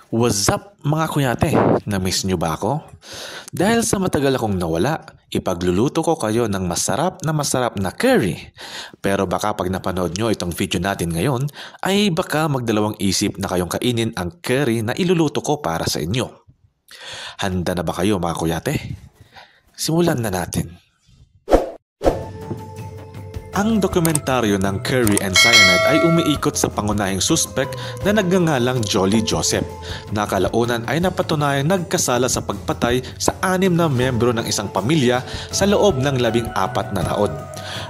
What's up mga kuyate? Na-miss nyo ba ako? Dahil sa matagal akong nawala, ipagluluto ko kayo ng masarap na curry. Pero baka pag napanood nyo itong video natin ngayon, ay baka magdalawang isip na kayong kainin ang curry na iluluto ko para sa inyo. Handa na ba kayo mga kuyate? Simulan na natin. Ang dokumentaryo ng Curry and Cyanide ay umiikot sa pangunahing suspek na nagngangalang Jolly Joseph na kalaunan ay napatunayang nagkasala sa pagpatay sa 6 na miyembro ng isang pamilya sa loob ng 14 na taon.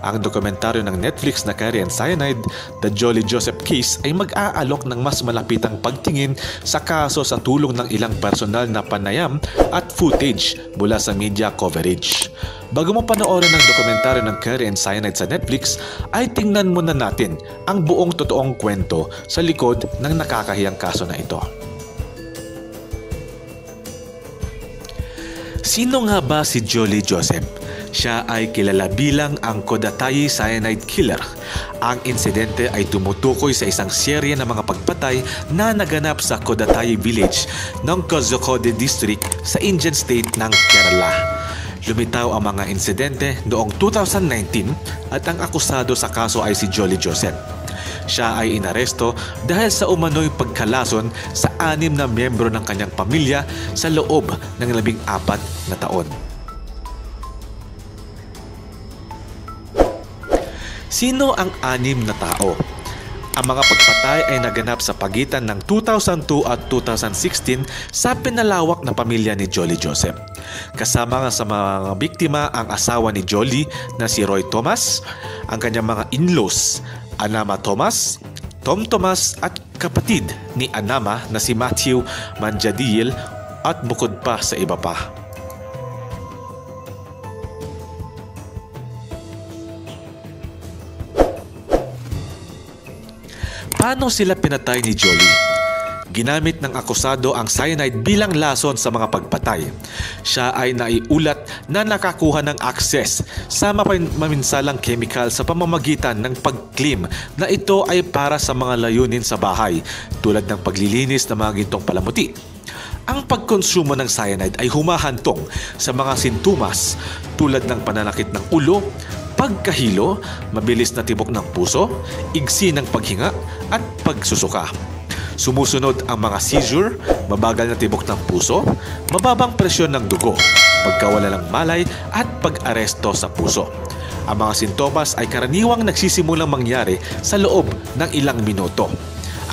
Ang dokumentaryo ng Netflix na Curry and Cyanide, The Jolly Joseph Case ay mag-aalok ng mas malapitang pagtingin sa kaso sa tulong ng ilang personal na panayam at footage mula sa media coverage. Bago mo panoorin ang dokumentaryo ng Curry and Cyanide sa Netflix, ay tingnan muna natin ang buong totoong kwento sa likod ng nakakahiyang kaso na ito. Sino nga ba si Jolly Joseph? Siya ay kilala bilang ang Kodatayi Cyanide Killer. Ang insidente ay tumutukoy sa isang serye ng mga pagpatay na naganap sa Kodatayi Village ng Kozhikode District sa Indian state ng Kerala. Lumitaw ang mga insidente noong 2019 at ang akusado sa kaso ay si Jolly Joseph. Siya ay inaresto dahil sa umano'y pagkalason sa 6 na miyembro ng kanyang pamilya sa loob ng 14 na taon. Sino ang 6 na tao? Ang mga pagpatay ay naganap sa pagitan ng 2002 at 2016 sa pinalawak na pamilya ni Jolly Joseph. Kasama nga sa mga biktima ang asawa ni Jolly na si Roy Thomas, ang kanyang mga in-laws, Anama Thomas, Tom Thomas at kapatid ni Anama na si Matthew Manjadil at bukod pa sa iba pa. Paano sila pinatay ni Jolly? Ginamit ng akusado ang cyanide bilang lason sa mga pagpatay. Siya ay naiulat na nakakuha ng access sa maminsalang chemical sa pamamagitan ng pag-claim na ito ay para sa mga layunin sa bahay tulad ng paglilinis ng mga gintong palamuti. Ang pagkonsumo ng cyanide ay humahantong sa mga sintomas tulad ng pananakit ng ulo, pagkahilo, mabilis na tibok ng puso, igsi ng paghinga at pagsusuka. Sumusunod ang mga seizure, mabagal na tibok ng puso, mababang presyon ng dugo, pagkawala ng malay at pag-aresto sa puso. Ang mga sintomas ay karaniwang nagsisimulang mangyari sa loob ng ilang minuto.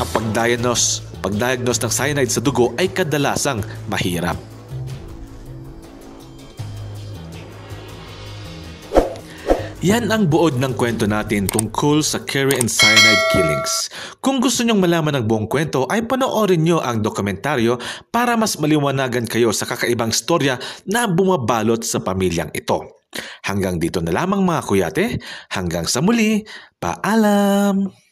Ang pagdiagnose ng cyanide sa dugo ay kadalasang mahirap. Yan ang buod ng kwento natin tungkol sa Curry and Cyanide Killings. Kung gusto nyong malaman ang buong kwento ay panoorin nyo ang dokumentaryo para mas maliwanagan kayo sa kakaibang storya na bumabalot sa pamilyang ito. Hanggang dito na lamang mga kuyate, hanggang sa muli, paalam!